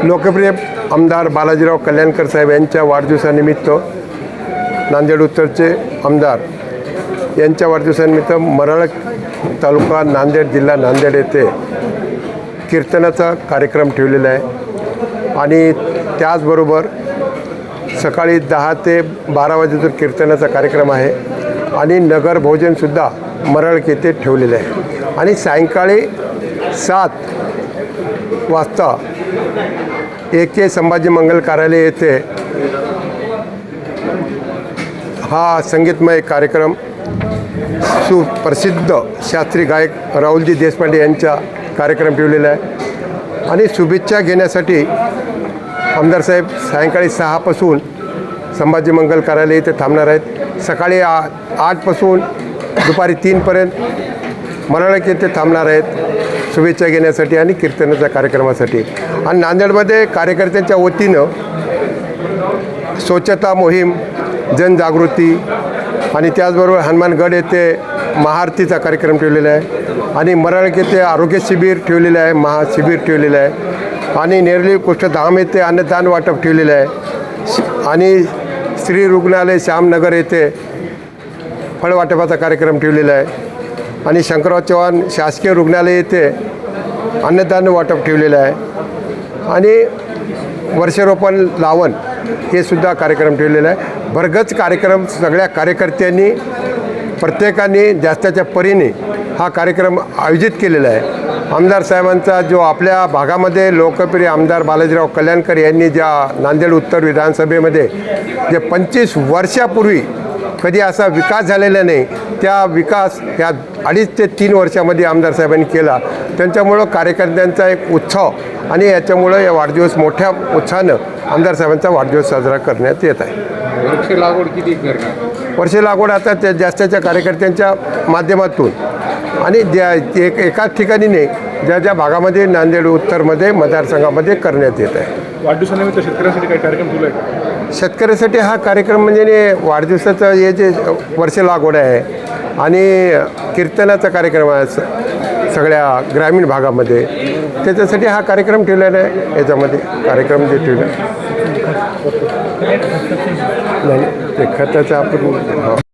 लोकप्रिय आमदार बालाजीराव कल्याणकर साहेब यांच्या वाढदिवसानिमित्त नांदेड उत्तरचे आमदार यांच्या वाढदिवसानिमित्त मरळ तालुका नांदेड जिल्हा नांदेड येथे कीर्तनाचा कार्यक्रम ठेवलेला आहे आणि त्याचबरोबर सकाळी 10 ते 12 वाजेपर्यंत कीर्तनाचा कार्यक्रम आहे आणि नगर भोजनसुद्धा मरळ येथे ठेवलेले आहे आणि सायंकाळी 7 वाजता AK संभाजी मंगल कार्यालय येथे हा संगीतमय कार्यक्रम सुप्रसिद्ध शास्त्रीय गायक राहुलजी देशपांडे यांचा कार्यक्रम ठेवलेला आहे आणि शुभेच्छा घेण्यासाठी आमदार साहेब सायंकाळी 6 पासून संभाजी मंगल कार्यालय येथे थांबणार आहेत। सकाळी 8 पासून दुपारी 3 पर्यंत मरळ येथे थांबणार आहेत शुभेच्छा घेण्यासाठी आणि कीर्तनाच्या कार्यक्रमासाठी। आणि नांदेडमध्ये कार्यकर्त्यांच्या वतीनं स्वच्छता मोहीम, जनजागृती आणि त्याचबरोबर हनुमानगड येथे महाआरतीचा कार्यक्रम ठेवलेला आहे आणि मरळ येथे आरोग्य शिबिर ठेवलेलं आहे, महाशिबिर ठेवलेलं आहे आणि नेरली कुष्ठधाम येथे अन्नदान वाटप ठेवलेलं आहे आणि श्री रुग्णालय श्यामनगर येथे फळवाटपाचा कार्यक्रम ठेवलेला आहे आणि शंकरराव चव्हाण शासकीय रुग्णालय येथे अन्नदान वाटप ठेवलेलं आहे आणि वर्षारोपण लावण हे सुद्धा कार्यक्रम ठेवलेला आहे। भरगच कार्यक्रम सगळ्या कार्यकर्त्यांनी प्रत्येकाने जास्तीच्या परीने हा कार्यक्रम आयोजित केलेला आहे। आमदार साहेबांचा जो आपल्या भागामध्ये लोकप्रिय आमदार बालाजीराव कल्याणकर यांनी ज्या नांदेड उत्तर विधानसभेमध्ये जे 25 वर्षापूर्वी कधी असा विकास झालेला नाही, त्या विकास ह्या 2.5 ते 3 वर्षामध्ये आमदार साहेबांनी केला। त्यांच्यामुळं कार्यकर्त्यांचा एक उत्सव आणि याच्यामुळं या वाढदिवस मोठ्या उत्साहानं आमदार साहेबांचा वाढदिवस साजरा करण्यात येत आहे। वृक्ष लागवड किती करणार? वर्ष लागवड आता त्या जास्तीच्या कार्यकर्त्यांच्या माध्यमातून आणि एकाच ठिकाणी नाही, ज्या भागामध्ये नांदेड उत्तरमध्ये मतदारसंघामध्ये करण्यात येत आहे। वाढदिवसानिमित्त शेतकऱ्यांसाठी काही कार्यक्रम सुरू आहे? शेतकऱ्यासाठी हा कार्यक्रम म्हणजे वाढदिवसाचं हे जे वर्ष लागवड आहे आणि कीर्तनाचा कार्यक्रम आहे सगळ्या ग्रामीण भागामध्ये, त्याच्यासाठी हा कार्यक्रम ठेवलेला आहे। याच्यामध्ये कार्यक्रम जे ठेवला नाही ते खताचा आपण